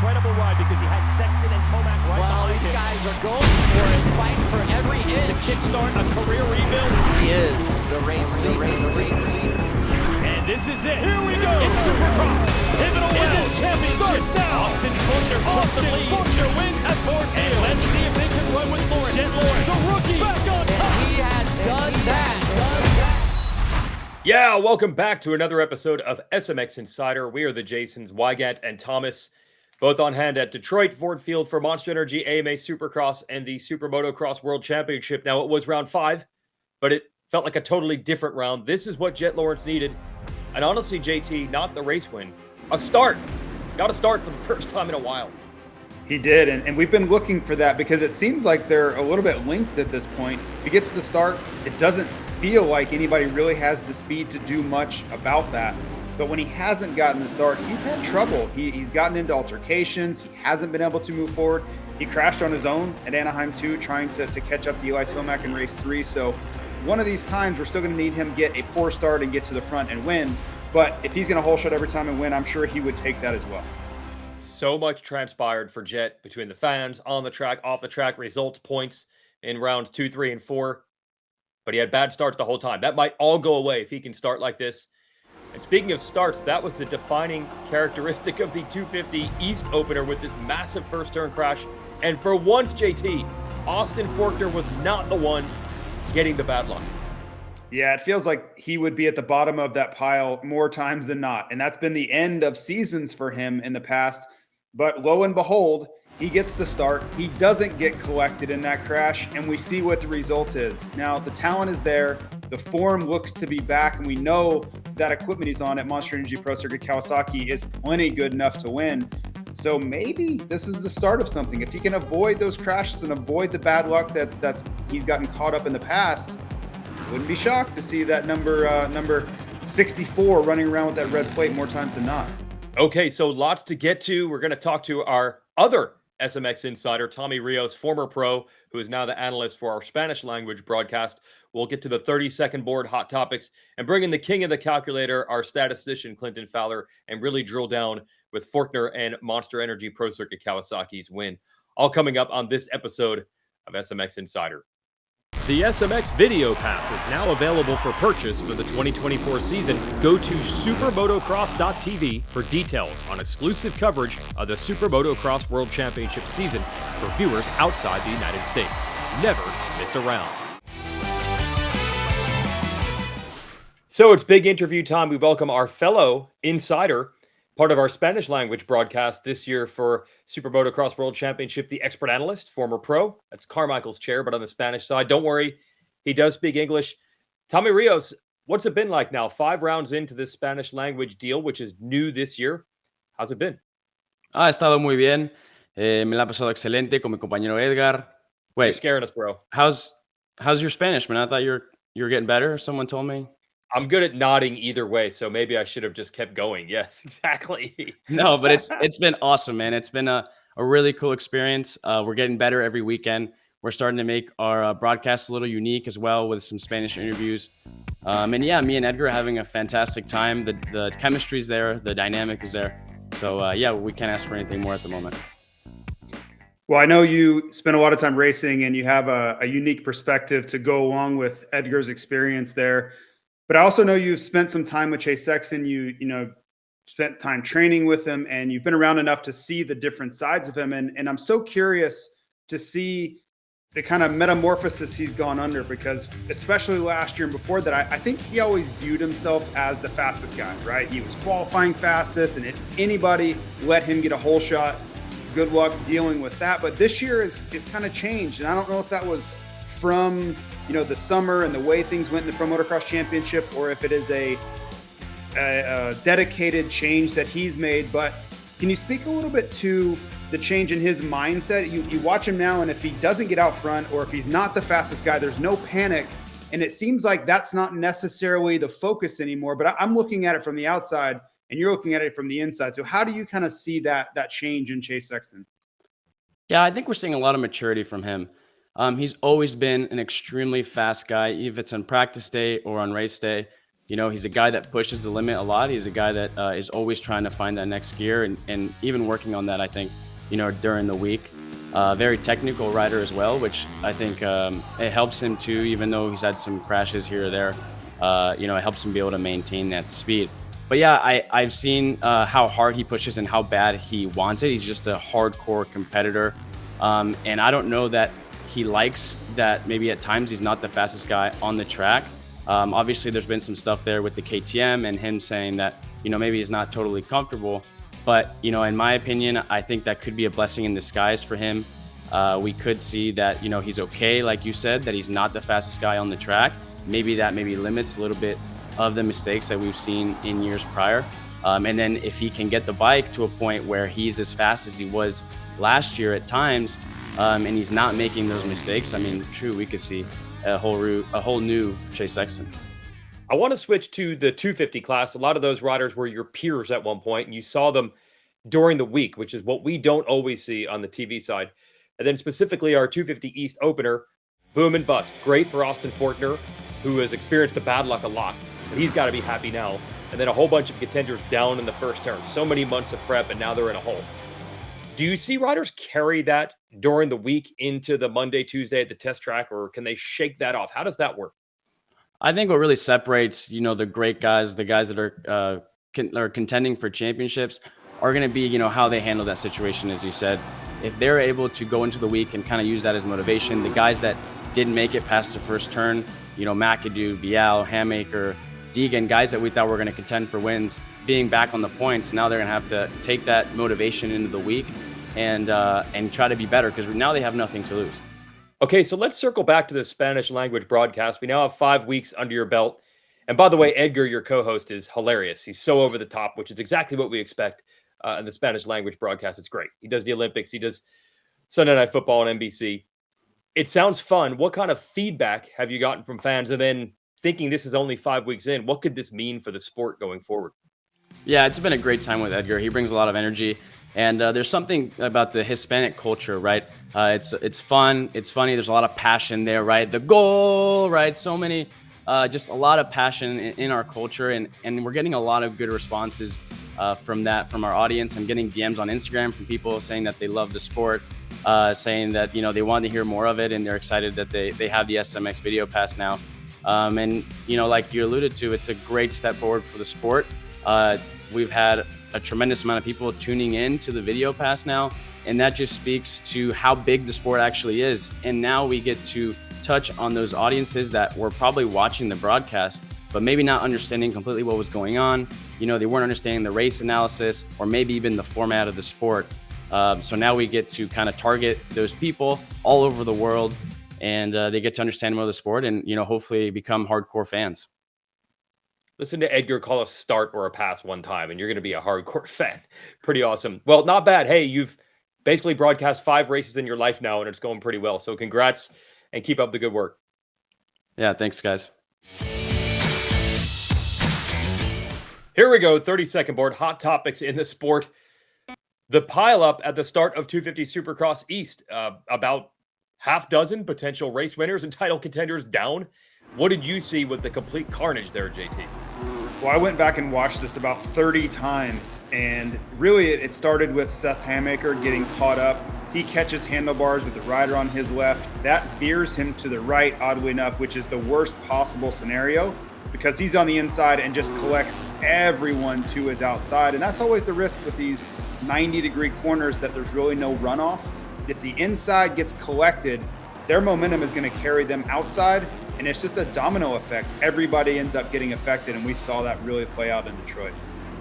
incredible ride because he had Sexton and Tomac right behind him. These guys are going for it, fighting for every inch. To kickstart a career rebuild. He is the race leader. And this is it. Here we go. It's Supercross. Pivotal in this championship. Now. Austin Forkner wins at Ford Field. And let's see if they can run with Lawrence. Jett Lawrence, the rookie, back on top. He has done that. Yeah, welcome back to another episode of SMX Insider. We are the Jasons, Weigandt and Thomas, both on hand at Detroit Ford Field for Monster Energy AMA Supercross and the SuperMotocross World Championship. Now, it was round 5, but it felt like a totally different round. This is what Jett Lawrence needed. And honestly, JT, not the race win. A start. Got a start for the first time in a while. He did, and we've been looking for that because it seems like they're a little bit linked at this point. If he gets the start, it doesn't feel like anybody really has the speed to do much about that. But when he hasn't gotten the start, he's had trouble. He's gotten into altercations. He hasn't been able to move forward. He crashed on his own at Anaheim 2, trying to catch up to Eli Tomac in race 3. So one of these times, we're still going to need him get a poor start and get to the front and win. But if he's going to hole shot every time and win, I'm sure he would take that as well. So much transpired for Jett between the fans, on the track, off the track, results, points in rounds 2, 3, and 4. But he had bad starts the whole time. That might all go away if he can start like this. And speaking of starts, that was the defining characteristic of the 250 East opener with this massive first turn crash. And for once, JT, Austin Forkner was not the one getting the bad luck. Yeah, it feels like he would be at the bottom of that pile more times than not. And that's been the end of seasons for him in the past. But lo and behold, he gets the start. He doesn't get collected in that crash, and we see what the result is. Now, the talent is there. The form looks to be back, and we know that equipment he's on at Monster Energy Pro Circuit Kawasaki is plenty good enough to win. So maybe this is the start of something. If he can avoid those crashes and avoid the bad luck that's he's gotten caught up in the past, wouldn't be shocked to see that number 64 running around with that red plate more times than not. Okay, so lots to get to. We're going to talk to our other SMX Insider, Tommy Rios, former pro, who is now the analyst for our Spanish language broadcast. We'll get to the 30-second board hot topics and bring in the king of the calculator, our statistician, Clinton Fowler, and really drill down with Forkner and Monster Energy Pro Circuit Kawasaki's win. All coming up on this episode of SMX Insider. The SMX Video Pass is now available for purchase for the 2024 season. Go to supermotocross.tv for details on exclusive coverage of the SuperMotocross World Championship season for viewers outside the United States. Never miss a round. So it's big interview time. We welcome our fellow insider, part of our Spanish language broadcast this year for SuperMotocross World Championship, the expert analyst, former pro. That's Carmichael's chair, but on the Spanish side. Don't worry, he does speak English. Tommy Rios, what's it been like now? 5 rounds into this Spanish language deal, which is new this year. How's it been? Ha estado muy bien. Me la ha pasado excelente con mi compañero Edgar. Wait, You're scaring us, bro. how's your Spanish, man? I thought you were getting better. Someone told me. I'm good at nodding either way, so maybe I should have just kept going. Yes, exactly. No, but it's been awesome, man. It's been a really cool experience. We're getting better every weekend. We're starting to make our broadcast a little unique as well with some Spanish interviews. And yeah, me and Edgar are having a fantastic time. The chemistry's there. The dynamic is there. So yeah, we can't ask for anything more at the moment. Well, I know you spend a lot of time racing and you have a unique perspective to go along with Edgar's experience there. But I also know you've spent some time with Chase Sexton. You spent time training with him, and you've been around enough to see the different sides of him. And I'm so curious to see the kind of metamorphosis he's gone under, because especially last year and before that, I think he always viewed himself as the fastest guy, right? He was qualifying fastest, and if anybody let him get a hole shot, good luck dealing with that. But this year is kind of changed, and I don't know if that was from the summer and the way things went in the Pro Motocross Championship, or if it is a dedicated change that he's made. But can you speak a little bit to the change in his mindset? You watch him now, and if he doesn't get out front, or if he's not the fastest guy, there's no panic. And it seems like that's not necessarily the focus anymore. But I'm looking at it from the outside, and you're looking at it from the inside. So how do you kind of see that change in Chase Sexton? Yeah, I think we're seeing a lot of maturity from him. He's always been an extremely fast guy, if it's on practice day or on race day. He's a guy that pushes the limit a lot. He's a guy that is always trying to find that next gear and even working on that, I think, during the week. Very technical rider as well, which I think it helps him too, even though he's had some crashes here or there. It helps him be able to maintain that speed. But yeah, I've seen how hard he pushes and how bad he wants it. He's just a hardcore competitor. And I don't know that he likes that maybe at times he's not the fastest guy on the track. Obviously, there's been some stuff there with the KTM and him saying that, maybe he's not totally comfortable. But, in my opinion, I think that could be a blessing in disguise for him. We could see that, he's okay, like you said, that he's not the fastest guy on the track. Maybe that limits a little bit of the mistakes that we've seen in years prior. And then if he can get the bike to a point where he's as fast as he was last year at times, and he's not making those mistakes, true, we could see a whole new Chase Sexton. I want to switch to the 250 class. A lot of those riders were your peers at one point, and you saw them during the week, which is what we don't always see on the TV side. And then specifically our 250 East opener, boom and bust. Great for Austin Forkner, who has experienced the bad luck a lot, but he's got to be happy now. And then a whole bunch of contenders down in the first turn. So many months of prep, and now they're in a hole. Do you see riders carry that during the week into the Monday, Tuesday at the test track, or can they shake that off? How does that work? I think what really separates, the great guys, the guys that are contending for championships, are going to be, how they handle that situation, as you said. If they're able to go into the week and kind of use that as motivation, the guys that didn't make it past the first turn, McAdoo, Vial, Hammaker, Deegan, guys that we thought were going to contend for wins, being back on the points, now they're going to have to take that motivation into the week and try to be better, because now they have nothing to lose. Okay, so let's circle back to the Spanish language broadcast. We now have 5 weeks under your belt. And by the way, Edgar, your co-host, is hilarious. He's so over the top, which is exactly what we expect in the Spanish language broadcast. It's great. He does the Olympics. He does Sunday Night Football on NBC. It sounds fun. What kind of feedback have you gotten from fans? And then thinking this is only 5 weeks in, what could this mean for the sport going forward? Yeah, it's been a great time with Edgar. He brings a lot of energy. And there's something about the Hispanic culture, right? It's fun. It's funny. There's a lot of passion there, right? The goal, right? So many, just a lot of passion in our culture. And we're getting a lot of good responses from our audience. I'm getting DMs on Instagram from people saying that they love the sport, saying that, they want to hear more of it. And they're excited that they have the SMX Video Pass now. And, like you alluded to, it's a great step forward for the sport. We've had a tremendous amount of people tuning in to the Video Pass now, and that just speaks to how big the sport actually is. And now we get to touch on those audiences that were probably watching the broadcast, but maybe not understanding completely what was going on. They weren't understanding the race analysis or maybe even the format of the sport. So now we get to kind of target those people all over the world, and they get to understand more of the sport and, hopefully become hardcore fans. Listen to Edgar call a start or a pass one time, and you're going to be a hardcore fan. Pretty awesome. Well, not bad. Hey, you've basically broadcast 5 races in your life now, and it's going pretty well. So congrats, and keep up the good work. Yeah, thanks, guys. Here we go, 30-second board, hot topics in the sport. The pileup at the start of 250 Supercross East, about half dozen potential race winners and title contenders down. What did you see with the complete carnage there, JT? Well, I went back and watched this about 30 times, and really it started with Seth Hammaker getting caught up. He catches handlebars with the rider on his left. That veers him to the right, oddly enough, which is the worst possible scenario because he's on the inside and just collects everyone to his outside. And that's always the risk with these 90-degree corners, that there's really no runoff. If the inside gets collected, their momentum is going to carry them outside, and it's just a domino effect. Everybody ends up getting affected, and we saw that really play out in Detroit.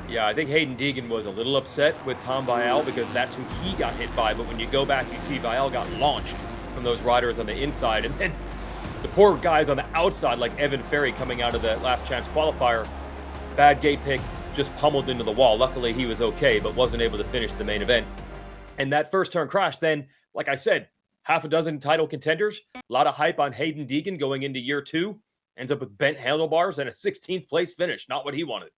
Yeah, I think Haiden Deegan was a little upset with Tom Vial because that's who he got hit by. But when you go back, you see Vial got launched from those riders on the inside. And then the poor guys on the outside, like Evan Ferry coming out of the last chance qualifier, bad gate pick, just pummeled into the wall. Luckily, he was okay, but wasn't able to finish the main event. And that first turn crash, then, like I said, half a dozen title contenders, a lot of hype on Haiden Deegan going into year 2, ends up with bent handlebars and a 16th place finish. Not what he wanted.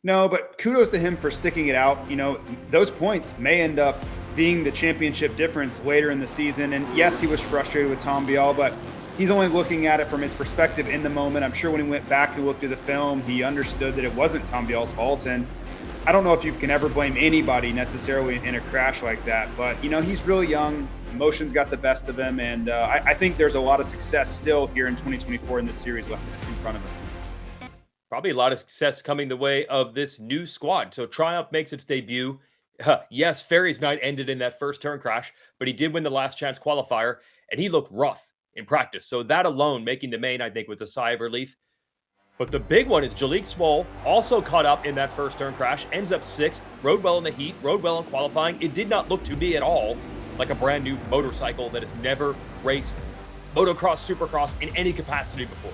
No, but kudos to him for sticking it out. You know, those points may end up being the championship difference later in the season. And yes, he was frustrated with Tom Vial, but he's only looking at it from his perspective in the moment. I'm sure when he went back and looked at the film, he understood that it wasn't Tom Bial's fault. And I don't know if you can ever blame anybody necessarily in a crash like that, but he's really young. Emotions got the best of him, and I think there's a lot of success still here in 2024 in this series left in front of him. Probably a lot of success coming the way of this new squad. So Triumph makes its debut. Yes, Ferry's night ended in that first turn crash, but he did win the last chance qualifier, and he looked rough in practice. So that alone, making the main, I think, was a sigh of relief. But the big one is Jalek Swoll, also caught up in that first turn crash, ends up 6th, rode well in the heat, rode well in qualifying. It did not look to be at all like a brand new motorcycle that has never raced motocross, supercross in any capacity before.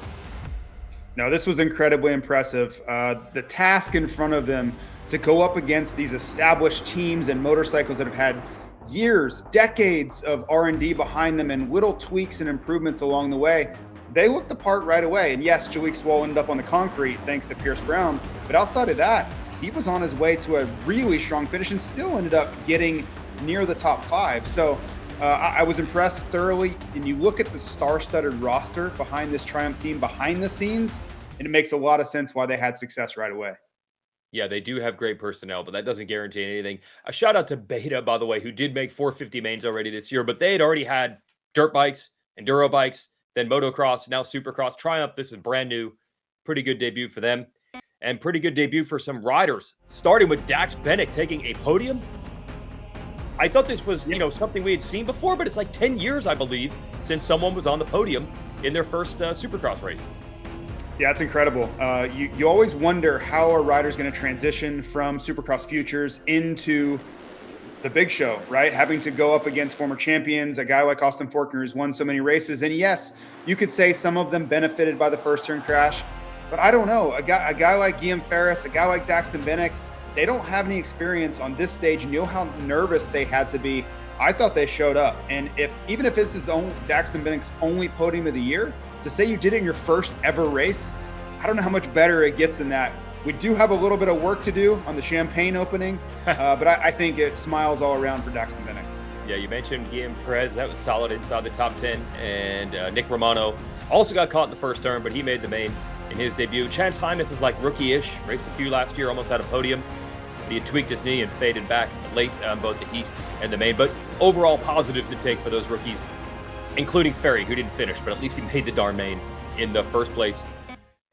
No, this was incredibly impressive. The task in front of them to go up against these established teams and motorcycles that have had years, decades of R&D behind them and little tweaks and improvements along the way, they looked the part right away. And yes, Jalek Swoll ended up on the concrete thanks to Pierce Brown. But outside of that, he was on his way to a really strong finish and still ended up getting near the top 5. So I was impressed thoroughly. And you look at the star-studded roster behind this Triumph team behind the scenes, and it makes a lot of sense why they had success right away. Yeah, they do have great personnel, but that doesn't guarantee anything. A shout out to Beta, by the way, who did make 450 mains already this year, but they had already had dirt bikes, enduro bikes, then motocross, now supercross. Triumph, this is brand new. Pretty good debut for them. And pretty good debut for some riders, starting with Dax Bennick taking a podium. I thought this was, something we had seen before, but it's like 10 years, I believe, since someone was on the podium in their first supercross race. Yeah, it's incredible. You always wonder how a rider's going to transition from Supercross Futures into the big show, right? Having to go up against former champions, a guy like Austin Forkner who's won so many races. And yes, you could say some of them benefited by the first turn crash, but I don't know. A guy like Guillaume Ferris, a guy like Daxton Bennick, they don't have any experience on this stage. And you know how nervous they had to be. I thought they showed up. And even if it's Daxton Bennick's only podium of the year, to say you did it in your first ever race, I don't know how much better it gets than that. We do have a little bit of work to do on the Champagne opening, but I think it smiles all around for Daxton Bennick. Yeah, you mentioned Guillaume Perez. That was solid inside the top 10. And Nick Romano also got caught in the first turn, but he made the main in his debut. Chance Hymas is like rookie-ish. Raced a few last year, almost had a podium. He had tweaked his knee and faded back late on both the heat and the main. But overall positives to take for those rookies, including Ferry, who didn't finish, but at least he made the darn main in the first place.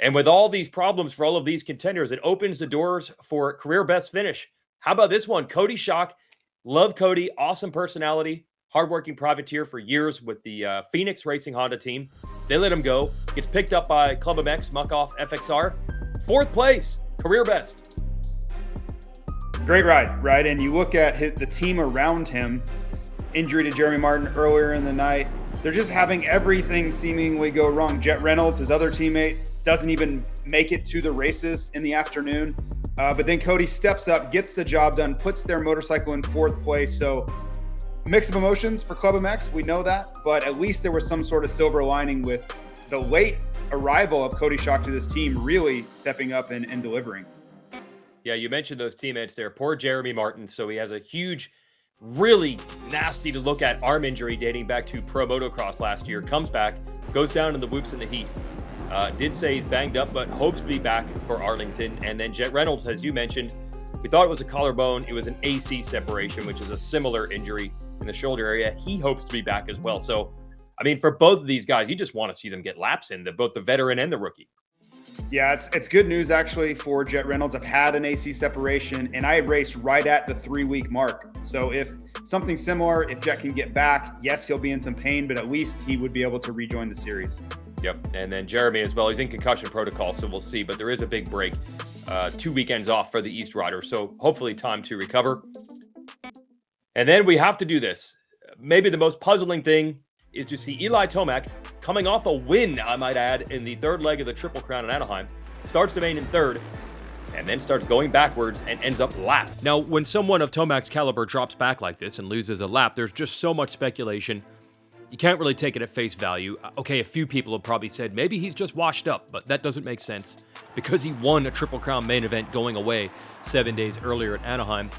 And with all these problems for all of these contenders, it opens the doors for career best finish. How about this one? Cody Schock. Love Cody. Awesome personality. Hardworking privateer for years with the Phoenix Racing Honda team. They let him go. Gets picked up by Club MX, Muck-Off FXR. 4th place. Career best. Great ride, right? And you look at the team around him. Injury to Jeremy Martin earlier in the night. They're just having everything seemingly go wrong. Jett Reynolds, his other teammate, doesn't even make it to the races in the afternoon. But then Cody steps up, gets the job done, puts their motorcycle in 4th place. So mix of emotions for Club MX, we know that. But at least there was some sort of silver lining with the late arrival of Cody Schock to this team really stepping up and delivering. Yeah, you mentioned those teammates there. Poor Jeremy Martin. So he has a huge, really nasty to look at arm injury dating back to Pro Motocross last year. Comes back, goes down in the whoops in the heat. Did say he's banged up, but hopes to be back for Arlington. And then Jett Reynolds, as you mentioned, we thought it was a collarbone. It was an AC separation, which is a similar injury in the shoulder area. He hopes to be back as well. So, I mean, for both of these guys, you just want to see them get laps in, both the veteran and the rookie. Yeah, it's good news actually for Jett Reynolds. I've had an AC separation, and I raced right at the 3-week mark. So if something similar, if Jett can get back, yes, he'll be in some pain, but at least he would be able to rejoin the series. Yep, and then Jeremy as well. He's in concussion protocol, so we'll see. But there is a big break, 2 weekends off for the East Riders, so hopefully time to recover. And then we have to do this. Maybe the most puzzling thing is to see Eli Tomac coming off a win, I might add, in the 3rd leg of the Triple Crown in Anaheim. Starts the main in 3rd, and then starts going backwards and ends up lap. Now, when someone of Tomac's caliber drops back like this and loses a lap, there's just so much speculation. You can't really take it at face value. Okay, a few people have probably said maybe he's just washed up, but that doesn't make sense because he won a Triple Crown main event going away 7 days earlier at Anaheim.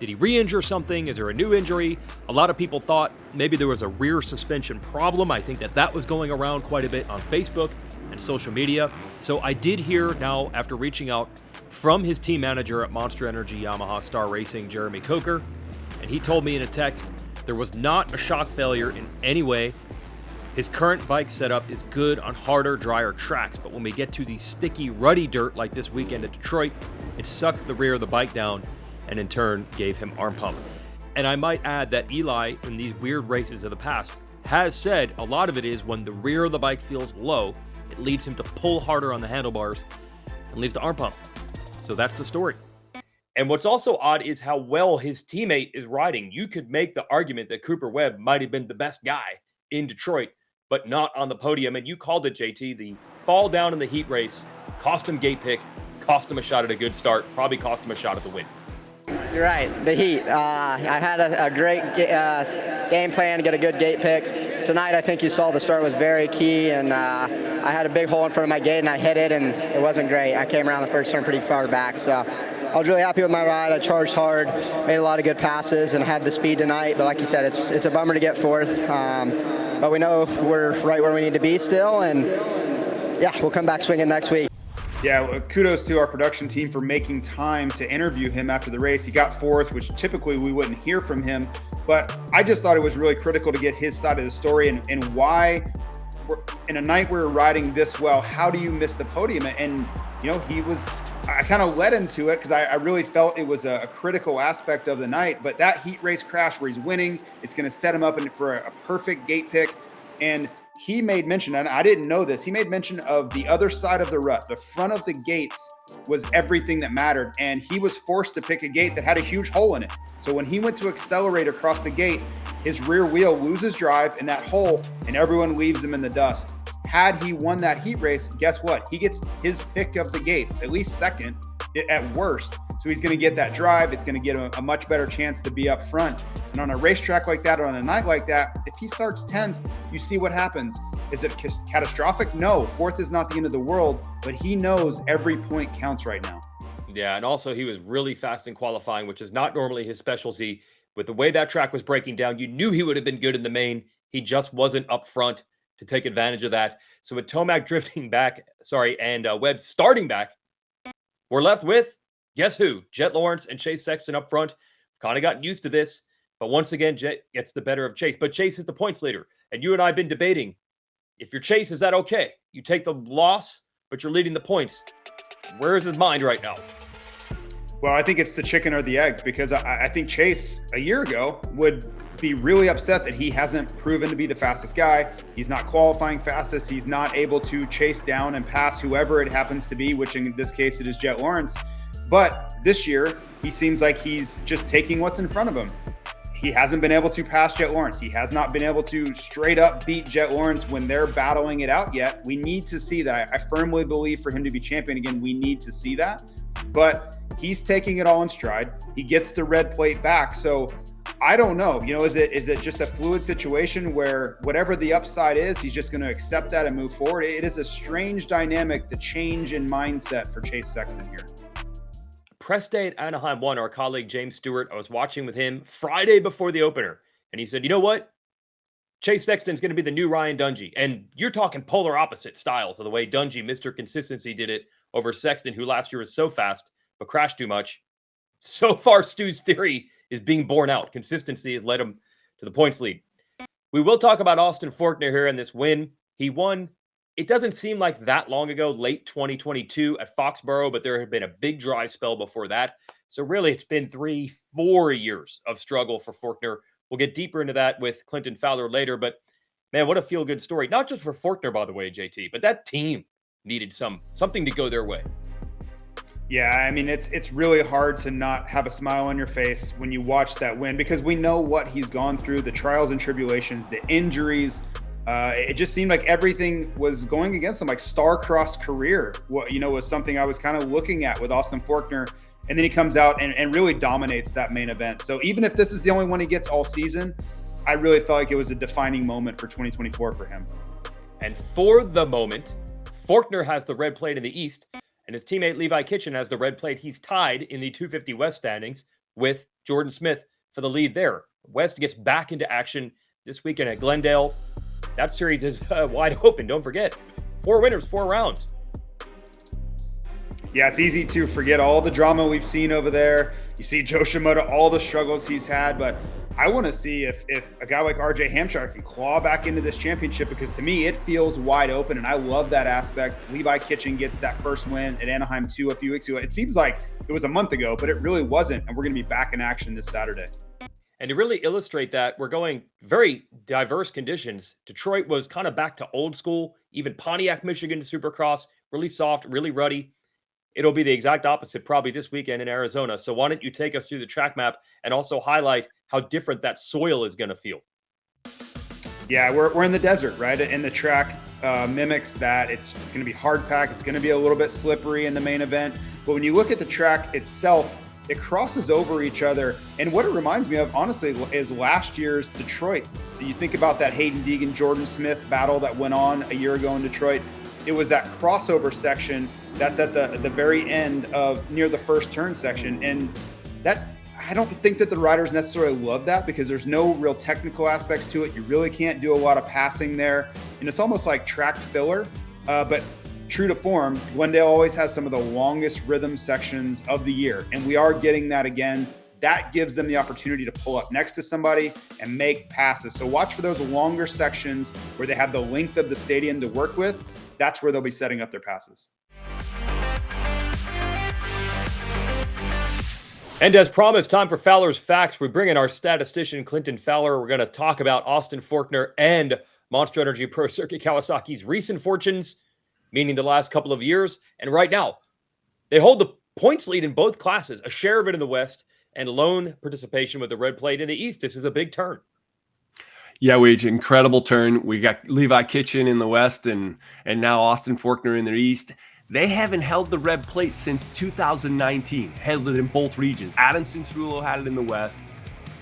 Did he re-injure something? Is there a new injury? A lot of people thought maybe there was a rear suspension problem. I think that was going around quite a bit on Facebook and social media. So I did hear now, after reaching out from his team manager at Monster Energy Yamaha Star Racing, Jeremy Coker, and he told me in a text there was not a shock failure in any way. His current bike setup is good on harder, drier tracks, but when we get to the sticky, ruddy dirt like this weekend at Detroit, it sucked the rear of the bike down and in turn gave him arm pump. And I might add that Eli, in these weird races of the past, has said a lot of it is when the rear of the bike feels low, it leads him to pull harder on the handlebars and leads to arm pump. So that's the story. And what's also odd is how well his teammate is riding. You could make the argument that Cooper Webb might have been the best guy in Detroit, but not on the podium. And you called it, JT, the fall down in the heat race, cost him gate pick, cost him a shot at a good start, probably cost him a shot at the win. You're right, the heat. I had a great game plan to get a good gate pick. Tonight, I think you saw the start was very key, and I had a big hole in front of my gate, and I hit it, and it wasn't great. I came around the first turn pretty far back, so I was really happy with my ride. I charged hard, made a lot of good passes, and had the speed tonight. But like you said, it's a bummer to get fourth, but we know we're right where we need to be still, and yeah, we'll come back swinging next week. Yeah, well, kudos to our production team for making time to interview him after the race. He got fourth, which typically we wouldn't hear from him. But I just thought it was really critical to get his side of the story and why, in a night we were riding this well, how do you miss the podium? And, you know, I kind of led him to it because I really felt it was a critical aspect of the night. But that heat race crash where he's winning, it's going to set him up for a perfect gate pick. And he made mention, and I didn't know this, he made mention of the other side of the rut. The front of the gates was everything that mattered, and he was forced to pick a gate that had a huge hole in it. So when he went to accelerate across the gate, his rear wheel loses drive in that hole, and everyone leaves him in the dust. Had he won that heat race, guess what? He gets his pick of the gates, at least second at worst. So he's going to get that drive. It's going to get a much better chance to be up front. And on a racetrack like that, or on a night like that, if he starts 10th, you see what happens. Is it catastrophic? No, fourth is not the end of the world, but he knows every point counts right now. Yeah, and also he was really fast in qualifying, which is not normally his specialty. With the way that track was breaking down, you knew he would have been good in the main. He just wasn't up front to take advantage of that. So with Tomac drifting back, and Webb starting back, we're left with, guess who? Jett Lawrence and Chase Sexton up front. Kind of gotten used to this, but once again, Jett gets the better of Chase. But Chase is the points leader, and you and I have been debating, if you're Chase, is that okay? You take the loss, but you're leading the points. Where is his mind right now? Well, I think it's the chicken or the egg, because I think Chase a year ago would be really upset that he hasn't proven to be the fastest guy. He's not qualifying fastest. He's not able to chase down and pass whoever it happens to be, which in this case it is Jett Lawrence. But this year, he seems like he's just taking what's in front of him. He hasn't been able to pass Jett Lawrence. He has not been able to straight up beat Jett Lawrence when they're battling it out yet. We need to see that. I firmly believe for him to be champion again, we need to see that. But he's taking it all in stride. He gets the red plate back. So I don't know, is it just a fluid situation where whatever the upside is, he's just going to accept that and move forward? It is a strange dynamic, the change in mindset for Chase Sexton here. Press day at Anaheim 1, our colleague James Stewart, I was watching with him Friday before the opener, and he said, you know what? Chase Sexton's going to be the new Ryan Dungey. And you're talking polar opposite styles of the way Dungey, Mr. Consistency, did it over Sexton, who last year was so fast but crashed too much. So far, Stu's theory is being borne out. Consistency has led him to the points lead. We will talk about Austin Forkner here in this win. He won, it doesn't seem like that long ago, late 2022 at Foxborough, but there had been a big dry spell before that. So really, it's been 3-4 years of struggle for Forkner. We'll get deeper into that with Clinton Fowler later, but man, what a feel-good story. Not just for Forkner, by the way, JT, but that team needed something to go their way. Yeah, I mean, it's really hard to not have a smile on your face when you watch that win, because we know what he's gone through, the trials and tribulations, the injuries. It just seemed like everything was going against him, like star-crossed career, was something I was kind of looking at with Austin Forkner. And then he comes out and really dominates that main event. So even if this is the only one he gets all season, I really felt like it was a defining moment for 2024 for him. And for the moment, Forkner has the red plate in the East, and his teammate Levi Kitchen has the red plate. He's tied in the 250 West standings with Jordan Smith for the lead there. West gets back into action this weekend at Glendale. That series is wide open. Don't forget, 4 winners, 4 rounds. Yeah, it's easy to forget all the drama we've seen over there. You see Joe Shimoda, all the struggles he's had, but I want to see if a guy like RJ Hampshire can claw back into this championship, because to me, it feels wide open, and I love that aspect. Levi Kitchen gets that first win at Anaheim 2 a few weeks ago. It seems like it was a month ago, but it really wasn't, and we're going to be back in action this Saturday. And to really illustrate that, we're going very diverse conditions. Detroit was kind of back to old school, even Pontiac, Michigan Supercross, really soft, really ruddy. It'll be the exact opposite probably this weekend in Arizona. So why don't you take us through the track map and also highlight how different that soil is going to feel? Yeah, we're in the desert, right? And the track mimics that. It's going to be hard pack. It's going to be a little bit slippery in the main event. But when you look at the track itself, it crosses over each other. And what it reminds me of, honestly, is last year's Detroit. You think about that Haiden, Deegan, Jordan Smith battle that went on a year ago in Detroit. It was that crossover section that's at the very end of near the first turn section. And that, I don't think that the riders necessarily love that, because there's no real technical aspects to it. You really can't do a lot of passing there. And it's almost like track filler, but true to form, Glendale always has some of the longest rhythm sections of the year. And we are getting that again. That gives them the opportunity to pull up next to somebody and make passes. So watch for those longer sections where they have the length of the stadium to work with. That's where they'll be setting up their passes. And as promised, time for Fowler's Facts. We bring in our statistician, Clinton Fowler. We're going to talk about Austin Forkner and Monster Energy Pro Circuit Kawasaki's recent fortunes, meaning the last couple of years. And right now, they hold the points lead in both classes, a share of it in the West, and lone participation with the red plate in the East. This is a big turn. Yeah, Wage, incredible turn. We got Levi Kitchen in the West and now Austin Forkner in the East. They haven't held the red plate since 2019, held it in both regions. Adam Cianciarulo had it in the West.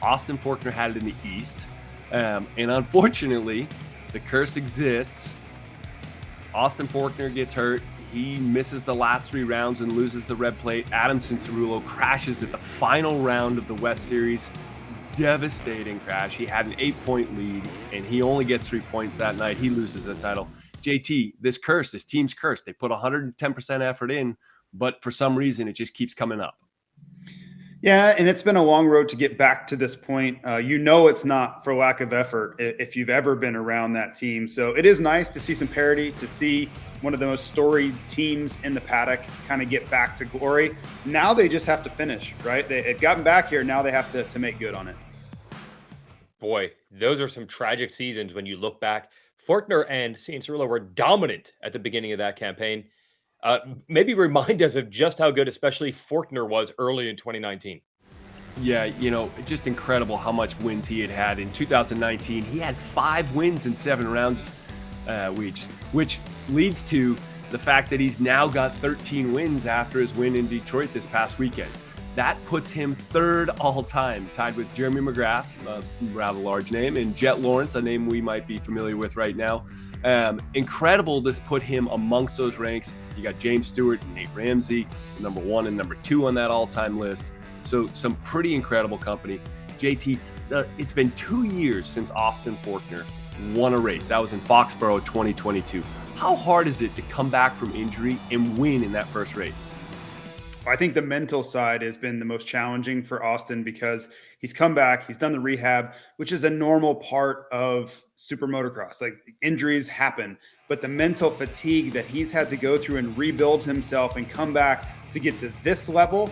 Austin Forkner had it in the East. And unfortunately, the curse exists. Austin Forkner gets hurt. He misses the last 3 rounds and loses the red plate. Adam Cianciarulo crashes at the final round of the West Series. Devastating crash. He had an 8-point lead, and he only gets 3 points that night. He loses the title. JT, this team's cursed. They put 110% effort in, but for some reason, it just keeps coming up. Yeah, and it's been a long road to get back to this point. It's not for lack of effort if you've ever been around that team. So it is nice to see some parity, to see one of the most storied teams in the paddock kind of get back to glory. Now they just have to finish, right? They've gotten back here. Now they have to make good on it. Boy, those are some tragic seasons when you look back. Forkner and Cianciarulo were dominant at the beginning of that campaign. Maybe remind us of just how good, especially Forkner was early in 2019. Yeah, just incredible how much wins he had in 2019. He had 5 wins in 7 rounds, which leads to the fact that he's now got 13 wins after his win in Detroit this past weekend. That puts him 3rd all-time, tied with Jeremy McGrath, a rather large name, and Jett Lawrence, a name we might be familiar with right now. Incredible to put him amongst those ranks. You got James Stewart and Nate Ramsey, number 1 and number 2 on that all-time list. So some pretty incredible company. JT, it's been 2 years since Austin Forkner won a race. That was in Foxborough 2022. How hard is it to come back from injury and win in that first race? I think the mental side has been the most challenging for Austin, because he's come back, he's done the rehab, which is a normal part of supermotocross. Like, injuries happen, but the mental fatigue that he's had to go through and rebuild himself and come back to get to this level,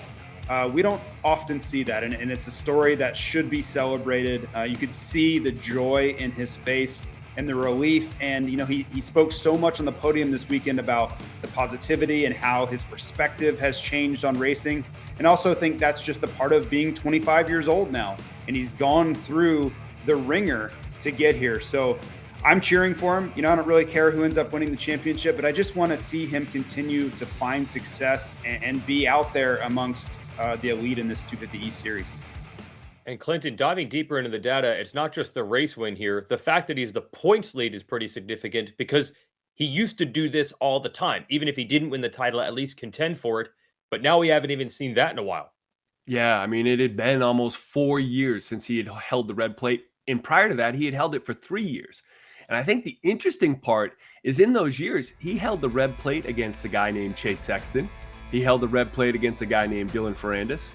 we don't often see that. And it's a story that should be celebrated. You could see the joy in his face and the relief. And, he spoke so much on the podium this weekend about the positivity and how his perspective has changed on racing. And also think that's just a part of being 25 years old now. And he's gone through the ringer to get here. So I'm cheering for him. I don't really care who ends up winning the championship, but I just want to see him continue to find success and be out there amongst the elite in this 250 East Series. And Clinton, diving deeper into the data, it's not just the race win here. The fact that he's the points lead is pretty significant, because he used to do this all the time. Even if he didn't win the title, at least contend for it. But now we haven't even seen that in a while. Yeah, I mean, it had been almost 4 years since he had held the red plate. And prior to that, he had held it for 3 years. And I think the interesting part is in those years, he held the red plate against a guy named Chase Sexton. He held the red plate against a guy named Dylan Ferrandis.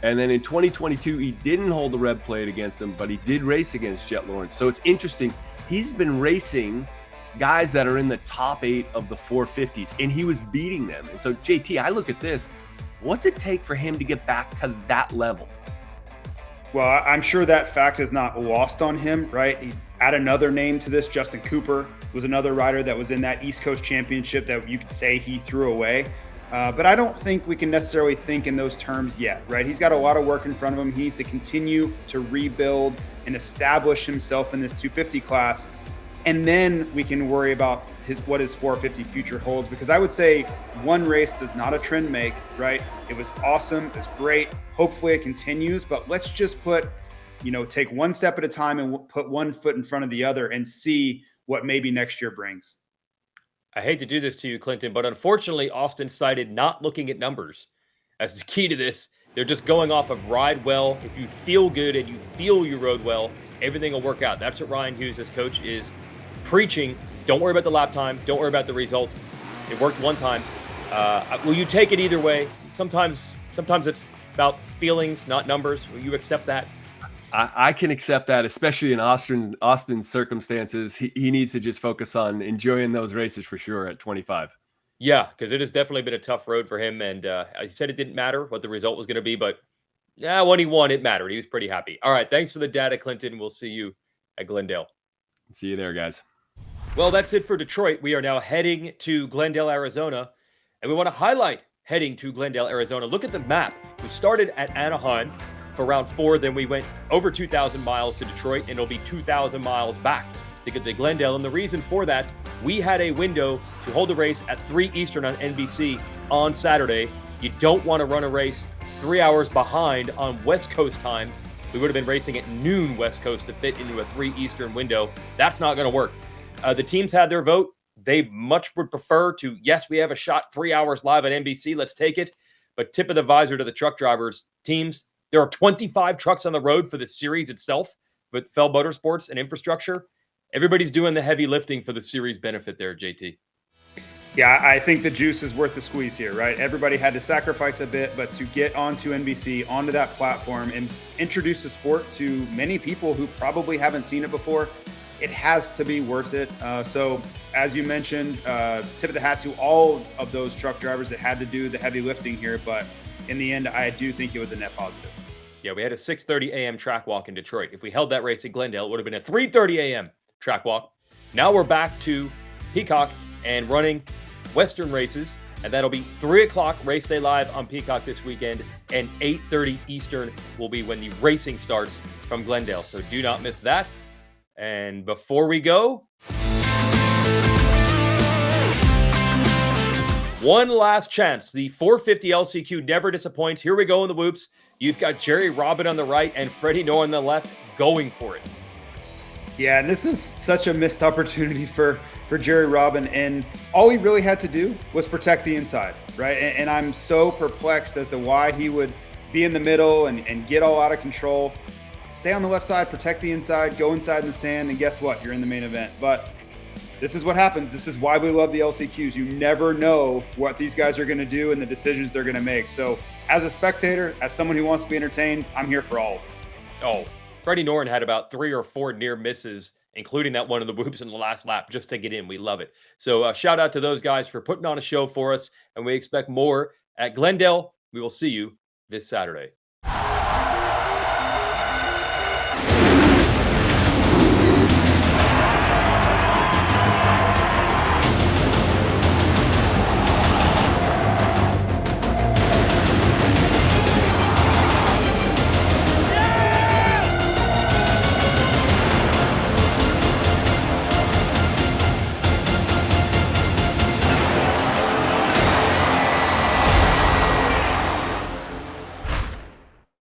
And then in 2022, he didn't hold the red plate against him, but he did race against Jett Lawrence. So it's interesting. He's been racing guys that are in the top 8 of the 450s, and he was beating them. And so, JT, I look at this. What's it take for him to get back to that level? Well, I'm sure that fact is not lost on him, right? He add another name to this. Justin Cooper was another rider that was in that East Coast Championship that you could say he threw away. But I don't think we can necessarily think in those terms yet, right? He's got a lot of work in front of him. He needs to continue to rebuild and establish himself in this 250 class. And then we can worry about what his 450 future holds, because I would say one race does not a trend make, right? It was awesome. It's great. Hopefully it continues, but let's just take one step at a time and put one foot in front of the other and see what maybe next year brings. I hate to do this to you, Clinton, but unfortunately, Austin cited not looking at numbers as the key to this. They're just going off of ride well. If you feel good and you feel you rode well, everything will work out. That's what Ryan Hughes, his coach, is preaching. Don't worry about the lap time. Don't worry about the result. It worked one time. Will you take it either way? Sometimes it's about feelings, not numbers. Will you accept that? I can accept that, especially in Austin's circumstances. He needs to just focus on enjoying those races for sure at 25. Yeah, because it has definitely been a tough road for him. And I said it didn't matter what the result was going to be, but yeah, when he won, it mattered. He was pretty happy. All right, thanks for the data, Clinton. We'll see you at Glendale. See you there, guys. Well, that's it for Detroit. We are now heading to Glendale, Arizona, and we want to highlight heading to Glendale, Arizona. Look at the map. We started at Anaheim for round 4, then we went over 2,000 miles to Detroit, and it'll be 2,000 miles back to get to Glendale. And the reason for that, we had a window to hold the race at 3 Eastern on NBC on Saturday. You don't want to run a race 3 hours behind on West Coast time. We would have been racing at noon West Coast to fit into a 3 Eastern window. That's not going to work. The teams had their vote. They much would prefer to, yes, we have a shot 3 hours live at NBC. Let's take it. But tip of the visor to the truck drivers, teams, there are 25 trucks on the road for the series itself with Fell Motorsports and infrastructure. Everybody's doing the heavy lifting for the series benefit there, JT. Yeah, I think the juice is worth the squeeze here, right? Everybody had to sacrifice a bit, but to get onto NBC, onto that platform, and introduce the sport to many people who probably haven't seen it before, it has to be worth it. So, as you mentioned, tip of the hat to all of those truck drivers that had to do the heavy lifting here. But in the end, I do think it was a net positive. Yeah, we had a 6:30 a.m. track walk in Detroit. If we held that race in Glendale, it would have been a 3:30 a.m. track walk. Now we're back to Peacock and running Western races, and that'll be 3 o'clock race day live on Peacock this weekend, and 8:30 Eastern will be when the racing starts from Glendale. So do not miss that. And before we go, one last chance. The 450 LCQ never disappoints. Here we go in the whoops. You've got Jerry Robin on the right and Freddie Noah on the left going for it. Yeah, and this is such a missed opportunity for Jerry Robin. And all he really had to do was protect the inside, right? And I'm so perplexed as to why he would be in the middle and get all out of control. Stay on the left side, protect the inside, go inside in the sand, and guess what? You're in the main event. But this is what happens. This is why we love the LCQs. You never know what these guys are going to do and the decisions they're going to make. So as a spectator, as someone who wants to be entertained, I'm here for all of it. Oh, Freddie Noren had about 3 or 4 near misses, including that one of the whoops in the last lap, just to get in. We love it. So shout out to those guys for putting on a show for us, and we expect more at Glendale. We will see you this Saturday.